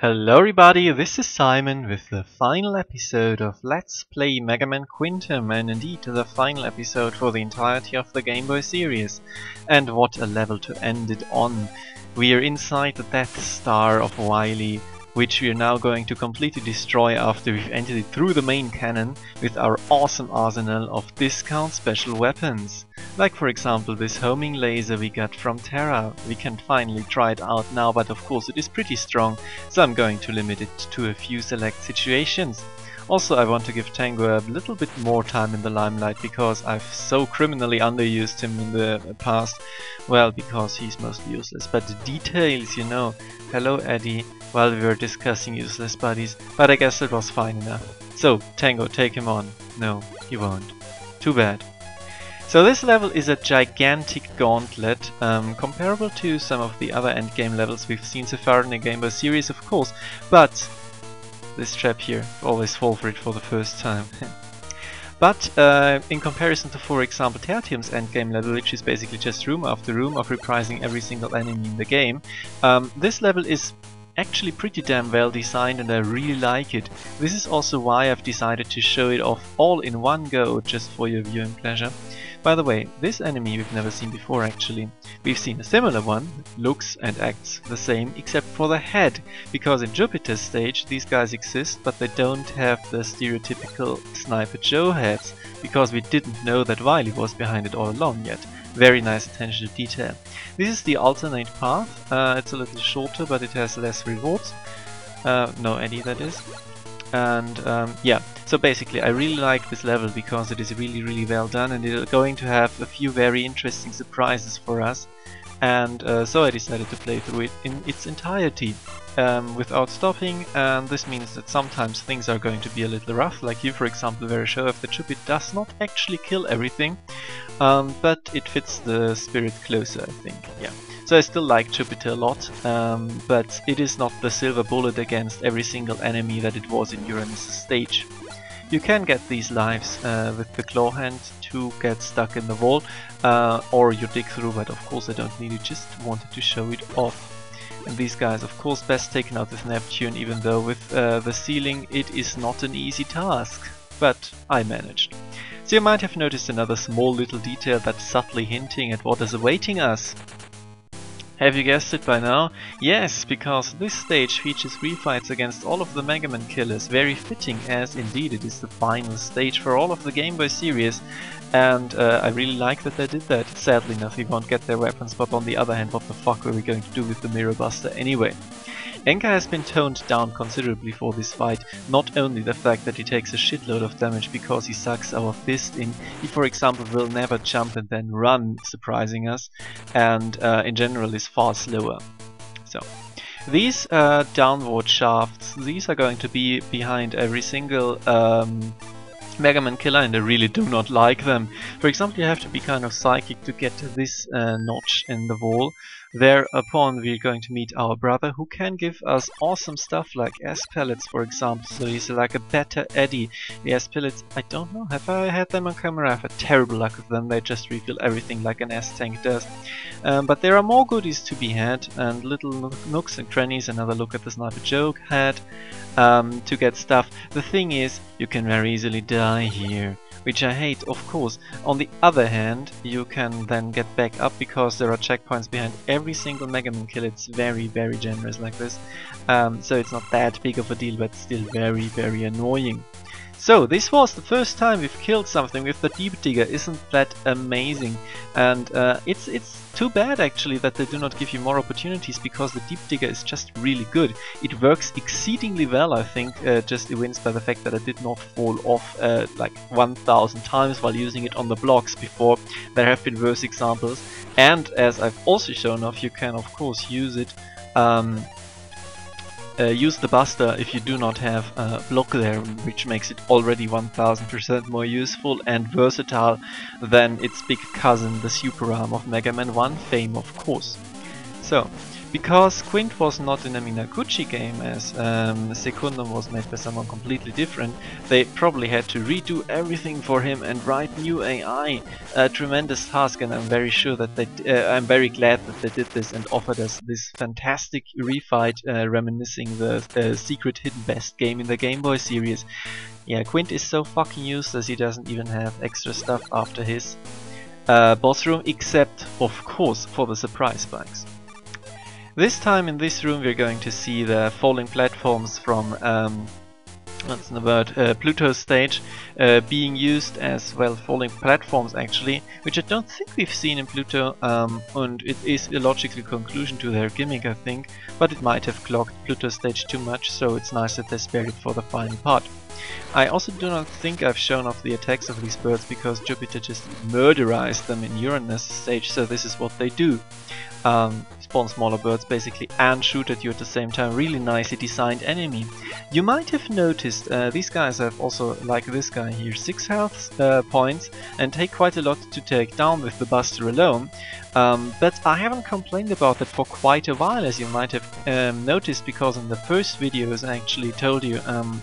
Hello everybody, this is Simon with the final episode of Let's Play Mega Man Quintum, and indeed the final episode for the entirety of the Game Boy series. And what a level to end it on. We are inside the Death Star of Wily, which we are now going to completely destroy after we've entered it through the main cannon with our awesome arsenal of discount special weapons. Like for example this homing laser we got from Terra. We can finally try it out now, but of course it is pretty strong, so I'm going to limit it to a few select situations. Also, I want to give Tango a little bit more time in the limelight because I've so criminally underused him in the past. Well, because he's mostly useless, but the details, you know. Hello Eddie, while we were discussing useless buddies, but I guess it was fine enough. So, Tango, take him on. No, he won't. Too bad. So this level is a gigantic gauntlet, comparable to some of the other endgame levels we've seen so far in the Game Boy series, of course, but this trap here, always fall for it for the first time. But in comparison to, for example, Tertium's endgame level, which is basically just room after room of reprising every single enemy in the game, this level is actually pretty damn well designed and I really like it. This is also why I've decided to show it off all in one go, just for your viewing pleasure. By the way, this enemy we've never seen before actually. We've seen a similar one, looks and acts the same except for the head, because in Jupiter's stage these guys exist but they don't have the stereotypical Sniper Joe heads, because we didn't know that Wily was behind it all along yet. Very nice attention to detail. This is the alternate path, it's a little shorter but it has less rewards. No Eddie, that is. And yeah, so basically I really like this level because it is really well done and it's going to have a few very interesting surprises for us. And so I decided to play through it in its entirety without stopping, and this means that sometimes things are going to be a little rough, like here for example where I show off that Jupiter does not actually kill everything, but it fits the spirit closer, I think, yeah. So I still like Jupiter a lot, but it is not the silver bullet against every single enemy that it was in Uranus' stage. You can get these lives with the claw hand to get stuck in the wall, or you dig through, but of course I don't need it, just wanted to show it off. And these guys of course best taken out with Neptune, even though with the ceiling it is not an easy task, but I managed. So you might have noticed another small little detail that's subtly hinting at what is awaiting us. Have you guessed it by now? Yes, because this stage features refights against all of the Mega Man killers, very fitting as indeed it is the final stage for all of the Game Boy series, and I really like that they did that. Sadly enough we won't get their weapons, but on the other hand, what the fuck were we going to do with the Mirror Buster anyway? Enka has been toned down considerably for this fight, not only the fact that he takes a shitload of damage because he sucks our fist in, he for example will never jump and then run, surprising us, and in general is far slower. So, these downward shafts, these are going to be behind every single Mega Man killer, and I really do not like them. For example, you have to be kind of psychic to get to this notch in the wall. Thereupon we're going to meet our brother, who can give us awesome stuff like S pellets, for example. So he's like a better Eddie. The S pellets, I don't know, have I had them on camera? I've had terrible luck with them, they just refill everything like an S tank does. But there are more goodies to be had, and little nooks and crannies. Another look at the Sniper Joe had to get stuff. The thing is, you can very easily die here, which I hate, of course. On the other hand, you can then get back up because there are checkpoints behind every single Mega Man kill. It's very generous like this, so it's not that big of a deal, but still very annoying. So this was the first time we've killed something with the Deep Digger. Isn't that amazing? And it's too bad actually that they do not give you more opportunities, because the Deep Digger is just really good. It works exceedingly well, I think, just evinced by the fact that I did not fall off like 1000 times while using it on the blocks before. There have been worse examples, and as I've also shown off, you can of course use it use the Buster if you do not have a block there, which makes it already 1000% more useful and versatile than its big cousin, the Super Arm of Mega Man 1 fame, of course. So, Because Quint was not in a Minaguchi game, as Secundum was made by someone completely different, they probably had to redo everything for him and write new AI. A tremendous task, and I'm very sure that I'm very glad that they did this and offered us this fantastic refight, reminiscing the secret hidden best game in the Game Boy series. Yeah, Quint is so fucking useless, he doesn't even have extra stuff after his boss room, except, of course, for the surprise spikes. This time in this room we're going to see the falling platforms from what's the word? Pluto's stage being used as, well, falling platforms actually, which I don't think we've seen in Pluto, and it is a logical conclusion to their gimmick, I think, but it might have clogged Pluto's stage too much, so it's nice that they spared it for the final part. I also do not think I've shown off the attacks of these birds, because Jupiter just murderized them in Uranus stage, so this is what they do. Spawn smaller birds basically and shoot at you at the same time. Really nicely designed enemy. You might have noticed these guys have also, like this guy here, 6 health points and take quite a lot to take down with the Buster alone. But I haven't complained about that for quite a while, as you might have noticed, because in the first videos I actually told you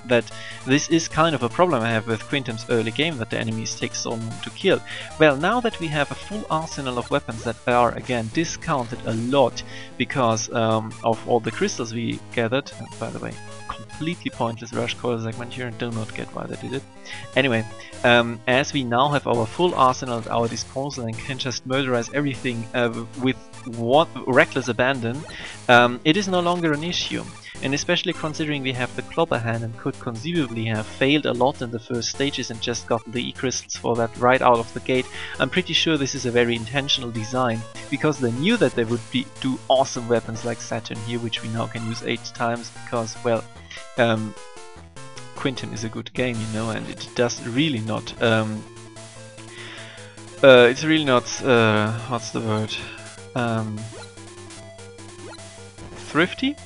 that this is kind of a problem I have with Quintum's early game, that the enemies take so long to kill. Well, now that we have a full arsenal of weapons that are again discounted a lot because of all the crystals we gathered, and by the way, completely pointless rush coil segment here, and do not get why they did it. Anyway, as we now have our full arsenal at our disposal and can just murderize everything with reckless abandon, it is no longer an issue. And especially considering we have the Clobber Hand and could conceivably have failed a lot in the first stages and just gotten the E-crystals for that right out of the gate, I'm pretty sure this is a very intentional design, because they knew that they would do awesome weapons like Saturn here, which we now can use 8 times, because, well, Quintum is a good game, you know, and it does really not, it's really not, what's the word, thrifty?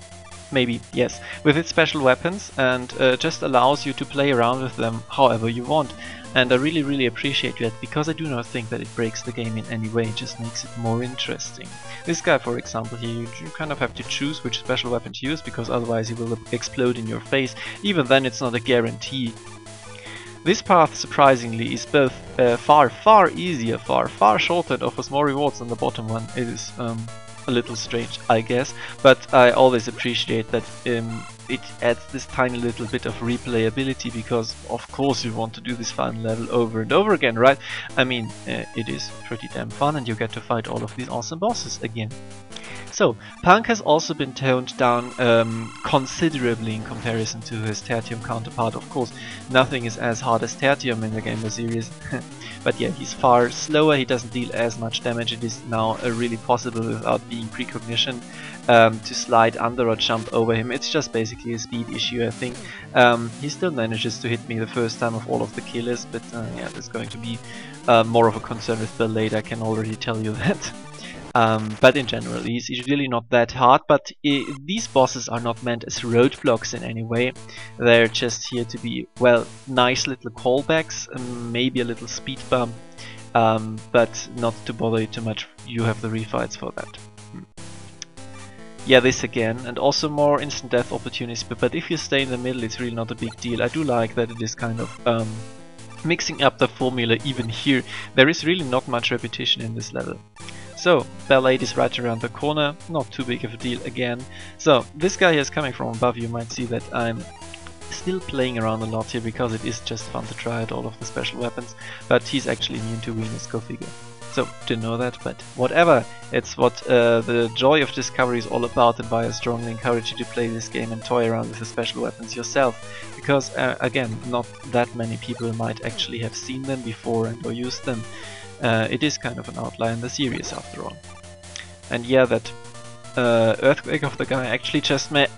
Maybe, yes, with its special weapons, and just allows you to play around with them however you want. And I really appreciate that, because I do not think that it breaks the game in any way, it just makes it more interesting. This guy, for example, here, you kind of have to choose which special weapon to use, because otherwise he will explode in your face. Even then it's not a guarantee. This path, surprisingly, is both far easier, far shorter, and offers more rewards than the bottom one. It is a little strange, I guess, but I always appreciate that it adds this tiny little bit of replayability, because of course you want to do this final level over and over again, right? I mean, it is pretty damn fun, and you get to fight all of these awesome bosses again. So, Punk has also been toned down considerably in comparison to his Tertium counterpart. Of course, nothing is as hard as Tertium in the Game Boy series, but yeah, he's far slower, he doesn't deal as much damage. It is now really possible, without being precognition, to slide under or jump over him. It's just basically a speed issue, I think. He still manages to hit me the first time of all of the killers, but yeah, there's going to be more of a concern with Bill later, I can already tell you that. But in general, he's really not that hard, but these bosses are not meant as roadblocks in any way. They're just here to be, well, nice little callbacks, maybe a little speed bump, but not to bother you too much. You have the refights for that. Yeah, this again, and also more instant death opportunities, but if you stay in the middle, it's really not a big deal. I do like that it is kind of mixing up the formula even here. There is really not much repetition in this level. So, Bell 8 is right around the corner, not too big of a deal again. So, this guy here is coming from above. You might see that I'm still playing around a lot here, because it is just fun to try out all of the special weapons, but he's actually immune to Venus, go figure. So, didn't know that, but whatever. It's what the joy of discovery is all about, and why I strongly encourage you to play this game and toy around with the special weapons yourself. Because, again, not that many people might actually have seen them before and or used them. It is kind of an outlier in the series after all. And yeah, that earthquake of the guy actually just made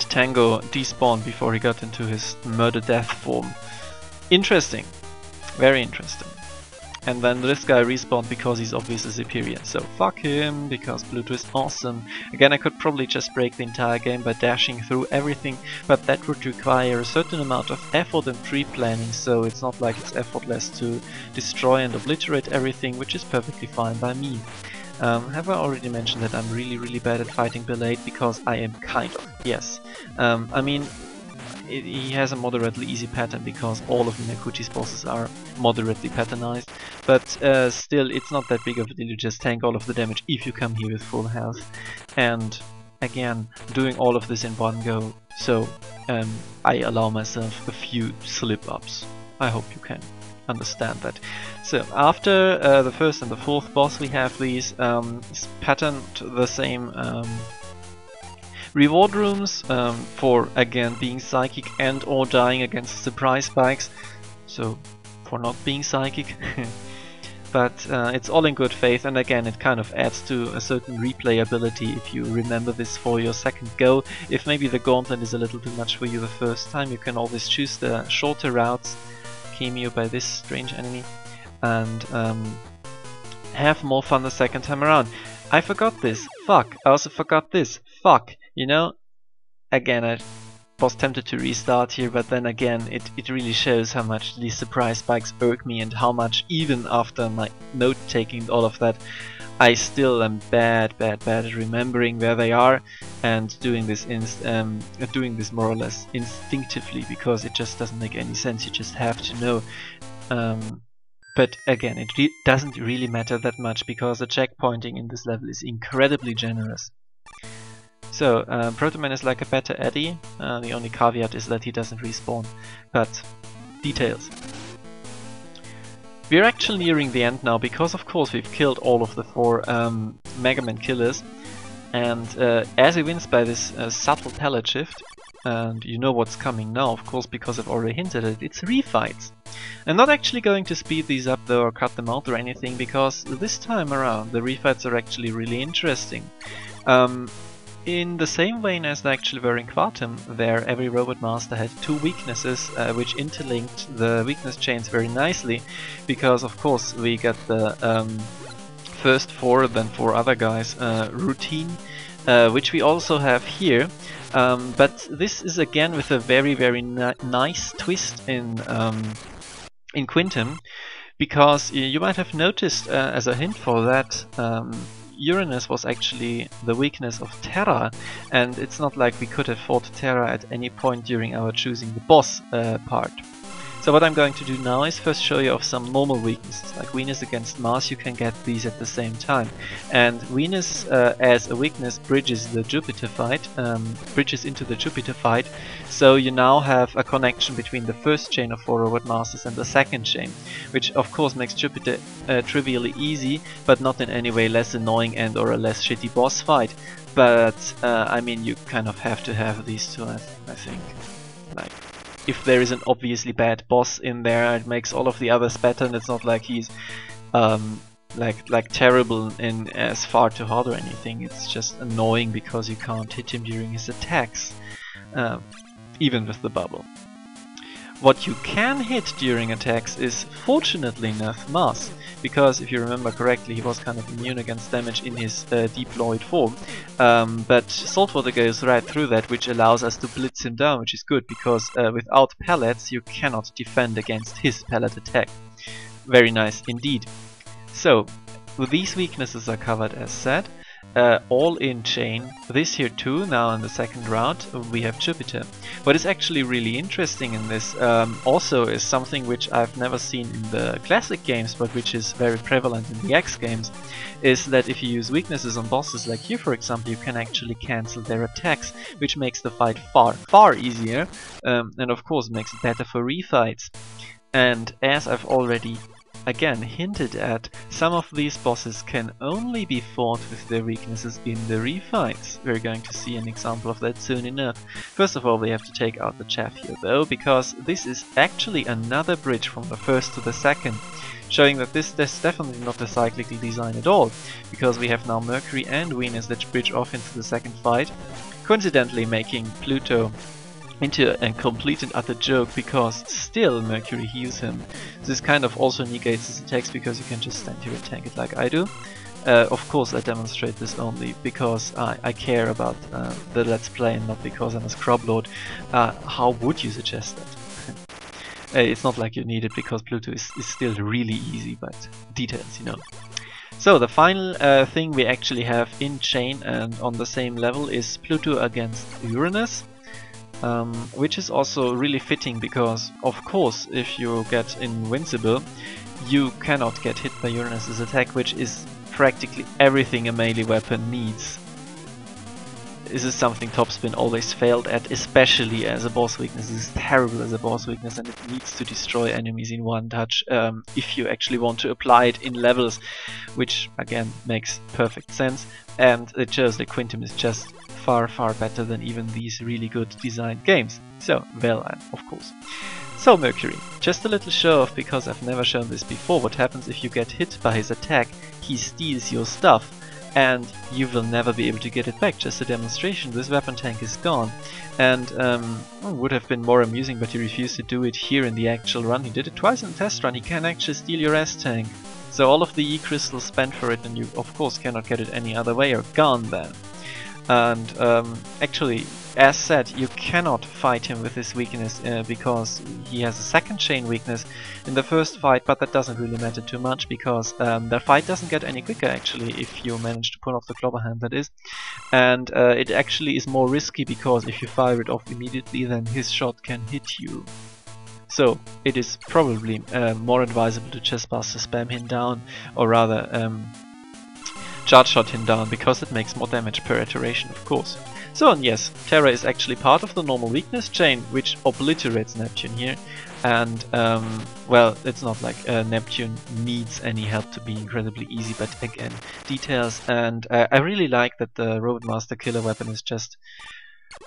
Tango despawn before he got into his murder death form. Interesting, very interesting. And then this guy respawned because he's obviously superior, so fuck him, because Pluto is awesome. Again, I could probably just break the entire game by dashing through everything, but that would require a certain amount of effort and pre-planning, so it's not like it's effortless to destroy and obliterate everything, which is perfectly fine by me. Have I already mentioned that I'm really bad at fighting Belate? Because I am kind of, yes. I mean, he has a moderately easy pattern because all of Minakuti's bosses are moderately patternized, but still it's not that big of a deal to just tank all of the damage if you come here with full health. And again, doing all of this in one go, so I allow myself a few slip-ups. I hope you can understand that. So after the first and the fourth boss we have these patterned the same reward rooms for again being psychic and or dying against surprise spikes, so for not being psychic. But it's all in good faith, and again it kind of adds to a certain replayability if you remember this for your second go. If maybe the gauntlet is a little too much for you the first time, you can always choose the shorter routes, cameo by this strange enemy, and have more fun the second time around. I forgot this, fuck, I also forgot this, fuck, you know, again I was tempted to restart here, but then again it really shows how much these surprise spikes irk me and how much even after my note taking and all of that, I still am bad at remembering where they are and doing this more or less instinctively, because it just doesn't make any sense, you just have to know. But again, it doesn't really matter that much because the checkpointing in this level is incredibly generous. So, Protoman is like a better Eddie, the only caveat is that he doesn't respawn, but details. We're actually nearing the end now because of course we've killed all of the 4 Mega Man killers, and as he wins by this subtle palette shift, and you know what's coming now of course because I've already hinted at it, it's refights. I'm not actually going to speed these up though or cut them out or anything, because this time around the refights are actually really interesting. In the same vein as they actually were in Quartum, where every Robot Master had 2 weaknesses which interlinked the weakness chains very nicely, because of course we got the first 4, then 4 other guys routine, which we also have here. But this is again with a very nice twist in Quintum, because you might have noticed as a hint for that, Uranus was actually the weakness of Terra, and it's not like we could have fought Terra at any point during our choosing the boss part. So what I'm going to do now is first show you of some normal weaknesses, like Venus against Mars. You can get these at the same time. And Venus as a weakness bridges the Jupiter fight, bridges into the Jupiter fight, so you now have a connection between the first chain of 4 Robot Masters and the second chain, which of course makes Jupiter trivially easy, but not in any way less annoying and or a less shitty boss fight. But I mean, you kind of have to have these two, I think. Like, if there is an obviously bad boss in there, it makes all of the others better, and it's not like he's like terrible and as far too hard or anything. It's just annoying because you can't hit him during his attacks, even with the bubble. What you can hit during attacks is fortunately Nerf Mars, because if you remember correctly he was kind of immune against damage in his deployed form, but Saltwater goes right through that, which allows us to blitz him down, which is good because without pellets you cannot defend against his pellet attack. Very nice indeed. So these weaknesses are covered as said. All in chain. This here too, now in the second round we have Jupiter. What is actually really interesting in this also is something which I've never seen in the classic games, but which is very prevalent in the X games, is that if you use weaknesses on bosses like here for example, you can actually cancel their attacks, which makes the fight far easier, and of course makes it better for refights. And as I've already again hinted at, some of these bosses can only be fought with their weaknesses in the refights. We're going to see an example of that soon enough. First of all, we have to take out the chaff here though, because this is actually another bridge from the first to the second, showing that this is definitely not a cyclical design at all, because we have now Mercury and Venus that bridge off into the second fight, coincidentally making Pluto into a complete and utter joke, because still Mercury heals him. This kind of also negates his attacks because you can just stand here and tank it like I do. Of course I demonstrate this only because I care about the Let's Play and not because I'm a scrub lord. How would you suggest that? It's not like you need it because Pluto is still really easy, but details, you know. So the final thing we actually have in chain and on the same level is Pluto against Uranus, which is also really fitting because, of course, if you get invincible, you cannot get hit by Uranus's attack, which is practically everything a melee weapon needs. This is something Topspin always failed at, especially as a boss weakness. This is terrible as a boss weakness, and it needs to destroy enemies in one touch if you actually want to apply it in levels, which again makes perfect sense. And it shows that Quintum is just far better than even these really good designed games. So, well, of course. So Mercury, just a little show off because I've never shown this before. What happens if you get hit by his attack? He steals your stuff and you will never be able to get it back. Just a demonstration, this weapon tank is gone. And would have been more amusing, but he refused to do it here in the actual run. He did it twice in the test run. He can actually steal your S tank. So all of the E crystals spent for it, and you of course cannot get it any other way, are gone then. And actually, as said, you cannot fight him with his weakness because he has a second chain weakness in the first fight, but that doesn't really matter too much because the fight doesn't get any quicker actually if you manage to pull off the clobber hand, that is. And it actually is more risky because if you fire it off immediately, then his shot can hit you. So it is probably more advisable to just Buster Spam him down, or rather charge shot him down, because it makes more damage per iteration, of course. So, and yes, Terra is actually part of the normal weakness chain, which obliterates Neptune here. And, well, it's not like Neptune needs any help to be incredibly easy, but again, details. And I really like that the Robot Master killer weapon is just,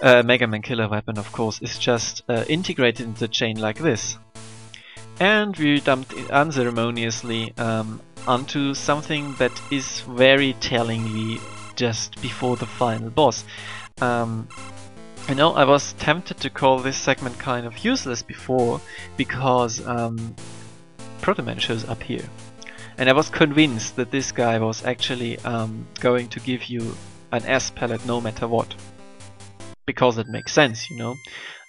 Mega Man killer weapon, of course, is just integrated into the chain like this. And we dumped it unceremoniously onto something that is very tellingly just before the final boss. I know I was tempted to call this segment kind of useless before because Proto Man shows up here. And I was convinced that this guy was actually going to give you an S palette no matter what. Because it makes sense, you know.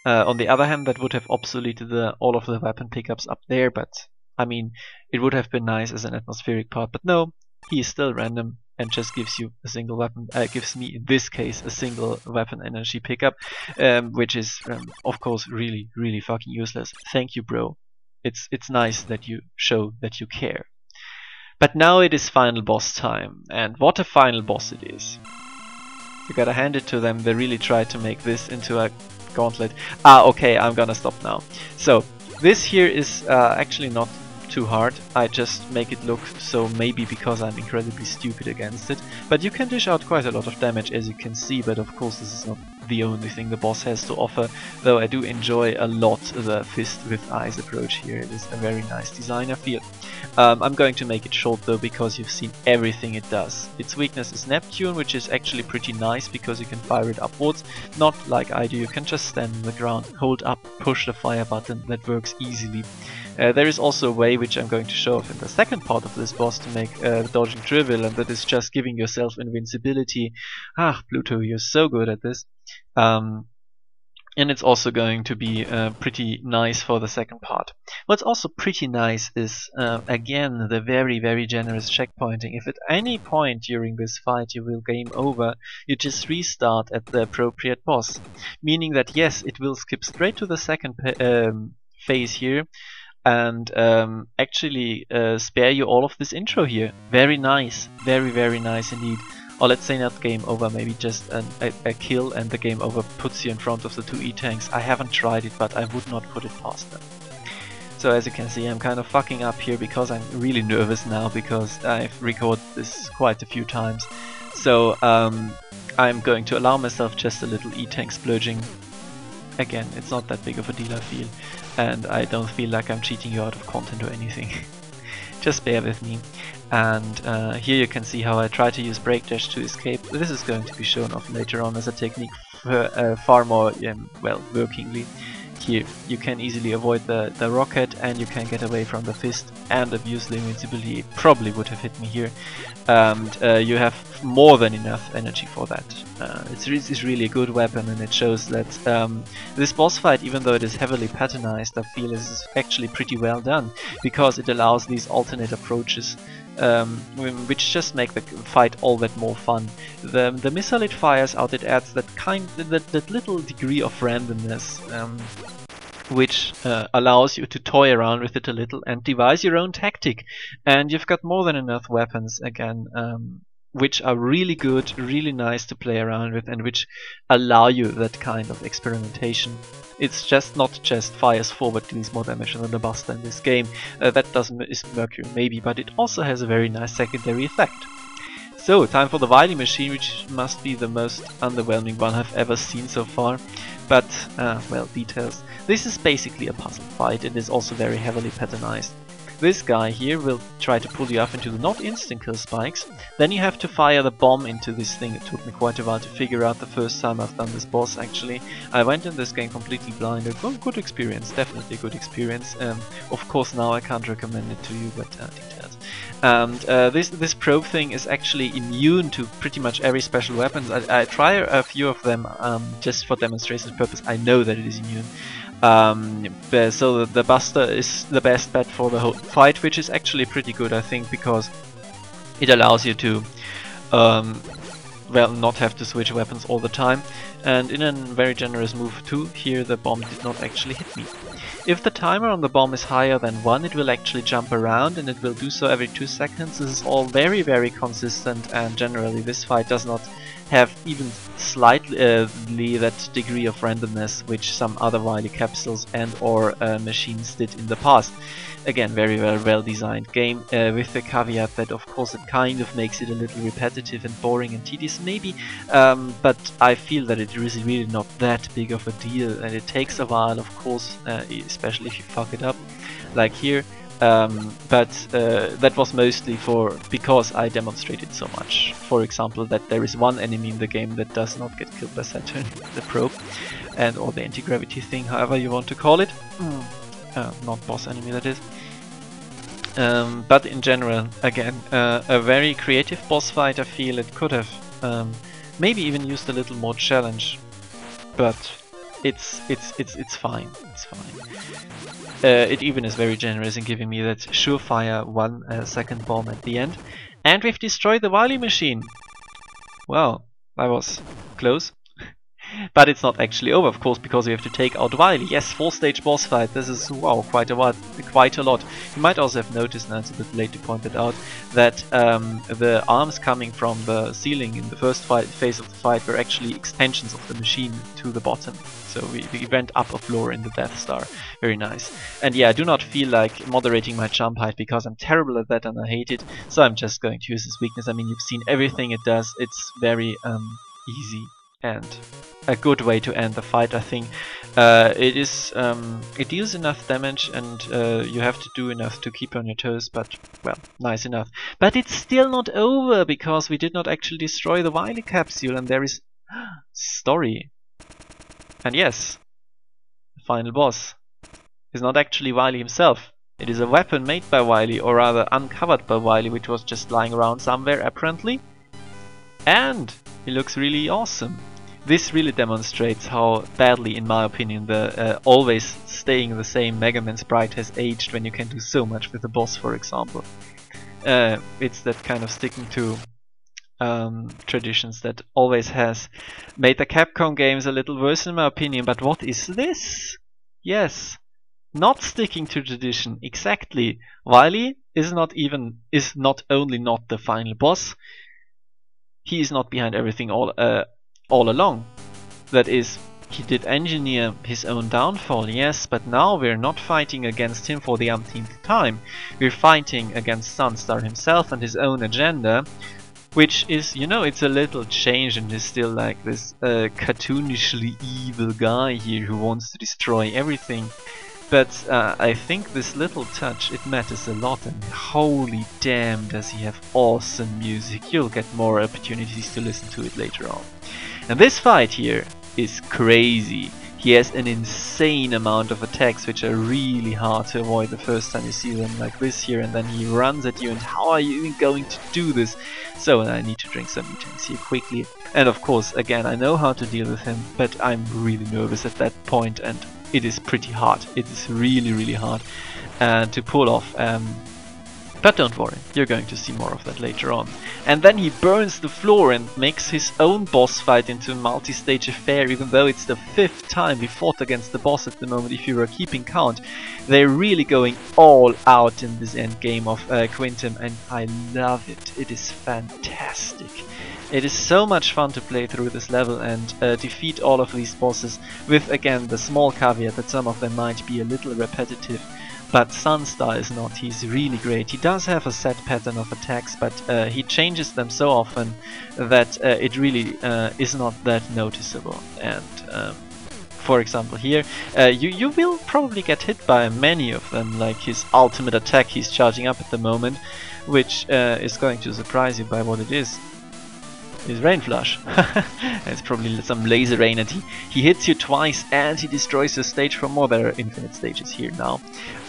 On the other hand, that would have obsoleted all of the weapon pickups up there, but I mean, it would have been nice as an atmospheric part, but no, he is still random and just gives you a single weapon, gives me in this case a single weapon energy pickup, which is of course really fucking useless. Thank you, bro. It's nice that you show that you care. But now it is final boss time, and what a final boss it is. You gotta hand it to them, they really tried to make this into a gauntlet. Okay, I'm gonna stop now. So, this here is actually not too hard. I just make it look so, maybe because I'm incredibly stupid against it. But you can dish out quite a lot of damage, as you can see, but of course this is not the only thing the boss has to offer, though I do enjoy a lot the fist with eyes approach here. It is a very nice design, I feel. I'm going to make it short though, because you've seen everything it does. Its weakness is Neptune, which is actually pretty nice because you can fire it upwards, not like I do. You can just stand on the ground, hold up, push the fire button. That works easily. There is also a way, which I'm going to show off in the second part of this boss, to make dodging trivial, and that is just giving yourself invincibility. Pluto, you're so good at this. And it's also going to be pretty nice for the second part. What's also pretty nice is, again, the very generous checkpointing. If at any point during this fight you will game over, you just restart at the appropriate boss. Meaning that yes, it will skip straight to the second phase here, and actually spare you all of this intro here. Very nice, very nice indeed. Or let's say not game over, maybe just a kill and the game over puts you in front of the two E-tanks. I haven't tried it, but I would not put it past them. So as you can see, I'm kind of fucking up here because I'm really nervous now, because I've recorded this quite a few times. So I'm going to allow myself just a little E-tank splurging. Again, it's not that big of a deal, I feel, and I don't feel like I'm cheating you out of content or anything. Just bear with me. And here you can see how I try to use Break Dash to escape. This is going to be shown off later on as a technique far more, well, workingly. Here you can easily avoid the rocket, and you can get away from the fist, and obviously invincibility probably would have hit me here. And you have more than enough energy for that. It's really a good weapon, and it shows that this boss fight, even though it is heavily patternized, I feel is actually pretty well done, because it allows these alternate approaches which just make the fight all that more fun. The missile it fires out, it adds that little degree of randomness, which allows you to toy around with it a little and devise your own tactic. And you've got more than enough weapons again, which are really good, really nice to play around with, and which allow you that kind of experimentation. It's just not just fires forward, deals more damage than the Buster in this game. That is Mercury maybe, but it also has a very nice secondary effect. So, time for the Wily machine, which must be the most underwhelming one I've ever seen so far. But, well, details. This is basically a puzzle fight. It is also very heavily patternized. This guy here will try to pull you up into the not instant kill spikes. Then you have to fire the bomb into this thing. It took me quite a while to figure out the first time I've done this boss actually. I went in this game completely blinded. Well, good experience, definitely good experience. Of course now I can't recommend it to you, but details. And this probe thing is actually immune to pretty much every special weapon. I try a few of them just for demonstration purpose. I know that it is immune. So the Buster is the best bet for the whole fight, which is actually pretty good, I think, because it allows you to well, not have to switch weapons all the time. And in a very generous move too, here the bomb did not actually hit me. If the timer on the bomb is higher than 1, it will actually jump around, and it will do so every 2 seconds. This is all very, very consistent, and generally this fight does not have even slightly that degree of randomness which some other Wily capsules and or machines did in the past. Again, very well designed game, with the caveat that of course it kind of makes it a little repetitive and boring and tedious maybe, but I feel that it is really not that big of a deal, and it takes a while, of course, especially if you fuck it up, like here. But that was mostly because I demonstrated so much. For example, that there is one enemy in the game that does not get killed by Saturn, the probe, and or the anti-gravity thing, however you want to call it. Not boss enemy, that is. But in general, again, a very creative boss fight. I feel it could have maybe even used a little more challenge, but it's fine. It's fine. It even is very generous in giving me that surefire 1 second bomb at the end. And we've destroyed the Wily machine! Well, that was close. But it's not actually over, of course, because we have to take out Wily. Yes, 4-stage boss fight. This is, wow, quite a lot. You might also have noticed, and it's a bit late to point it out, that the arms coming from the ceiling in the first phase of the fight were actually extensions of the machine to the bottom. So we went up a floor in the Death Star. Very nice. And yeah, I do not feel like moderating my jump height because I'm terrible at that and I hate it. So I'm just going to use this weakness. I mean, you've seen everything it does. It's very easy and a good way to end the fight, I think. It deals enough damage, and you have to do enough to keep on your toes, but, well, nice enough. But it's still not over, because we did not actually destroy the Wily capsule, and there is story. And yes, the final boss is not actually Wily himself. It is a weapon made by Wily, or rather uncovered by Wily, which was just lying around somewhere, apparently. And he looks really awesome. This really demonstrates how badly, in my opinion, the always staying the same Mega Man sprite has aged when you can do so much with the boss, for example. It's that kind of sticking to traditions that always has made the Capcom games a little worse, in my opinion. But what is this? Yes, not sticking to tradition, exactly. Wily is not only not the final boss, he is not behind everything all along. That is, he did engineer his own downfall, yes, but now we're not fighting against him for the umpteenth time. We're fighting against Sunstar himself and his own agenda, which is, you know, it's a little change and is still like this cartoonishly evil guy here who wants to destroy everything. But I think this little touch, it matters a lot, and holy damn does he have awesome music. You'll get more opportunities to listen to it later on. And this fight here is crazy. He has an insane amount of attacks which are really hard to avoid the first time you see them, like this here, and then he runs at you, and how are you even going to do this? So I need to drink some Mutangs here quickly. And of course, again, I know how to deal with him, but I'm really nervous at that point, and it is pretty hard. It is really, really hard to pull off But don't worry, you're going to see more of that later on. And then he burns the floor and makes his own boss fight into a multi-stage affair, even though it's the 5th time we fought against the boss at the moment, if you were keeping count. They're really going all out in this end game of Quintum, and I love it. It is fantastic. It is so much fun to play through this level and defeat all of these bosses, with again the small caveat that some of them might be a little repetitive. But Sunstar is not, he's really great. He does have a set pattern of attacks, but he changes them so often that it really is not that noticeable. And for example here, you will probably get hit by many of them, like his ultimate attack he's charging up at the moment, which is going to surprise you by what it is. His Rain Flush. It's probably some laser rain, and he hits you twice and he destroys the stage for more. There are infinite stages here now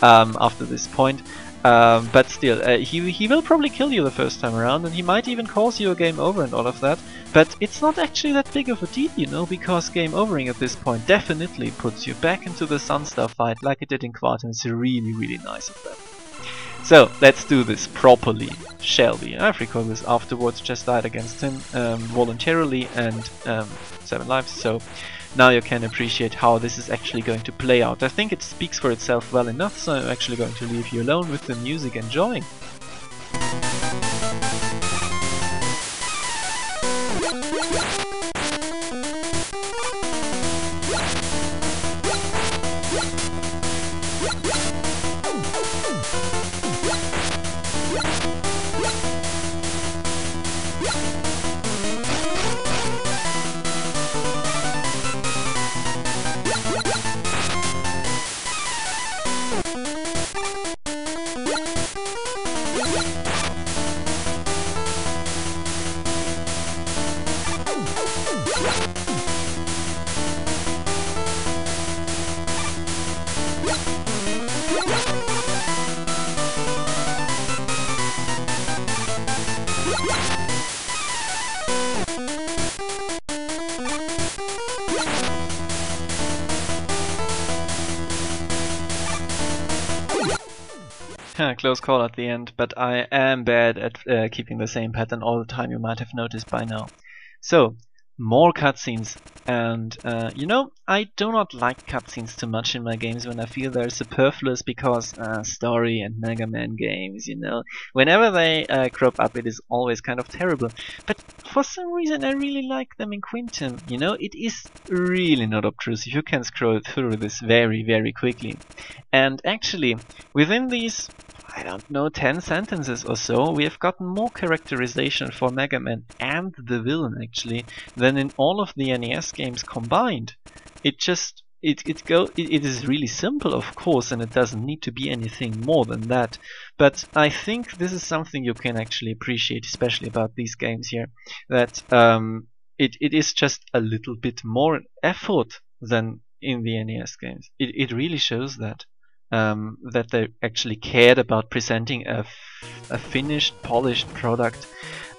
after this point. But still, he will probably kill you the first time around, and he might even cause you a game over and all of that. But it's not actually that big of a deal, you know, because game overing at this point definitely puts you back into the Sunstar fight like it did in Quartum. It's really, really nice of them. So, let's do this properly, shall we? I've recorded this afterwards, just died against him voluntarily and 7 lives, so now you can appreciate how this is actually going to play out. I think it speaks for itself well enough, so I'm actually going to leave you alone with the music enjoying. Close call at the end, but I am bad at keeping the same pattern all the time, you might have noticed by now. So, more cutscenes, and you know, I do not like cutscenes too much in my games when I feel they're superfluous, because story and Mega Man games, you know, whenever they crop up it is always kind of terrible. But for some reason I really like them in Quintum, you know, it is really not obtrusive, you can scroll through this very, very quickly. And actually, within these, I don't know, 10 sentences or so, we have gotten more characterization for Mega Man and the villain actually than in all of the NES games combined. It just, it is really simple, of course, and it doesn't need to be anything more than that. But I think this is something you can actually appreciate, especially about these games here, that it is just a little bit more effort than in the NES games. It really shows that. That they actually cared about presenting a finished, polished product,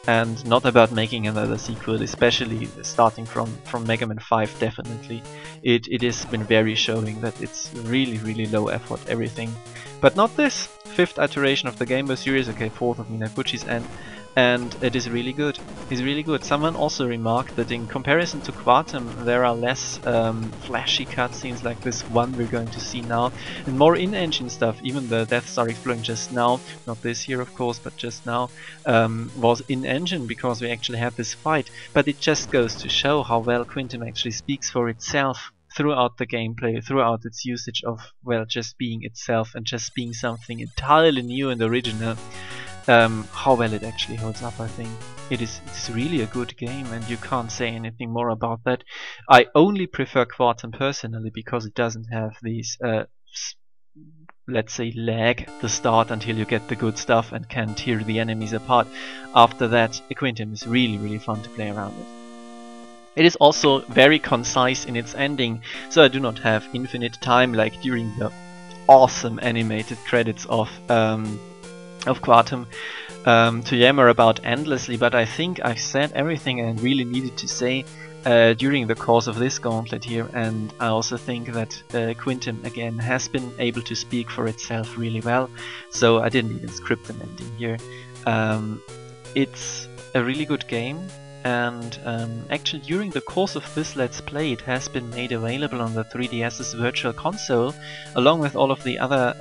and not about making another sequel, especially starting from Mega Man 5, definitely. It has been very showing that it's really, really low effort, everything. But not this! 5th iteration of the Game Boy series, okay, 4th of Minaguchi's end, and it is really good. It's really good. Someone also remarked that in comparison to Quartum there are less flashy cutscenes like this one we're going to see now, and more in-engine stuff. Even the Death Star exploding just now, not this here of course, but just now, was in-engine because we actually had this fight. But it just goes to show how well Quintum actually speaks for itself throughout the gameplay, throughout its usage of, well, just being itself and just being something entirely new and original. How well it actually holds up, I think. It's really a good game, and you can't say anything more about that. I only prefer Quartum personally because it doesn't have these, let's say, lag at the start until you get the good stuff and can tear the enemies apart. After that, Quintum is really, really fun to play around with. It is also very concise in its ending, so I do not have infinite time like during the awesome animated credits of Quartum to yammer about endlessly, but I think I've said everything I really needed to say. during the course of this gauntlet here, and I also think that Quintum again has been able to speak for itself really well, so I didn't even script an ending here. It's a really good game, and actually during the course of this Let's Play it has been made available on the 3DS's Virtual Console along with all of the other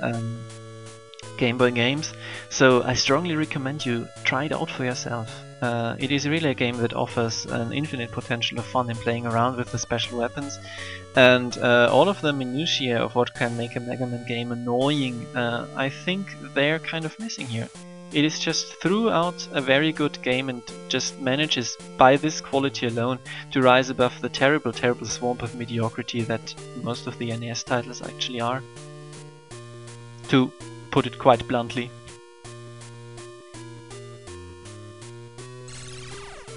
Game Boy games, so I strongly recommend you try it out for yourself. It is really a game that offers an infinite potential of fun in playing around with the special weapons, and all of the minutiae of what can make a Mega Man game annoying, I think they're kind of missing here. It is just throughout a very good game and just manages by this quality alone to rise above the terrible swamp of mediocrity that most of the NES titles actually are. To put it quite bluntly.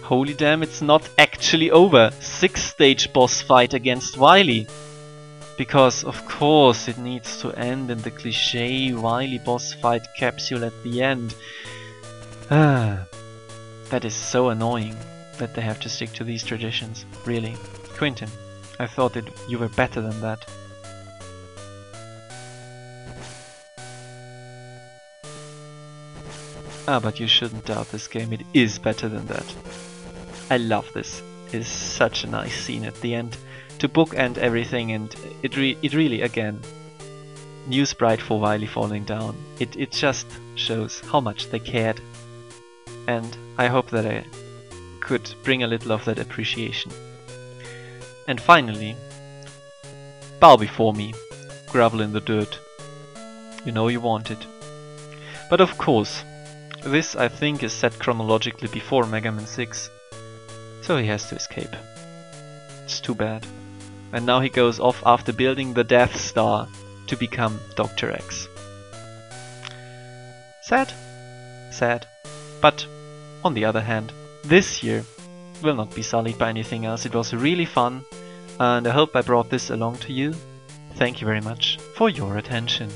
Holy damn, it's not actually over! 6-stage boss fight against Wily! Because of course it needs to end in the cliché Wily boss fight capsule at the end. That is so annoying that they have to stick to these traditions, really. Quintum, I thought that you were better than that. But you shouldn't doubt this game, it is better than that. I love this. It is such a nice scene at the end to bookend everything, and it really, again, new sprite for Wily falling down. It just shows how much they cared, and I hope that I could bring a little of that appreciation. And finally, bow before me, grovel in the dirt. You know you want it. But of course, this I think is set chronologically before Mega Man 6, so he has to escape. It's too bad. And now he goes off after building the Death Star to become Dr. X. Sad? Sad. But on the other hand, this year will not be sullied by anything else. It was really fun, and I hope I brought this along to you. Thank you very much for your attention.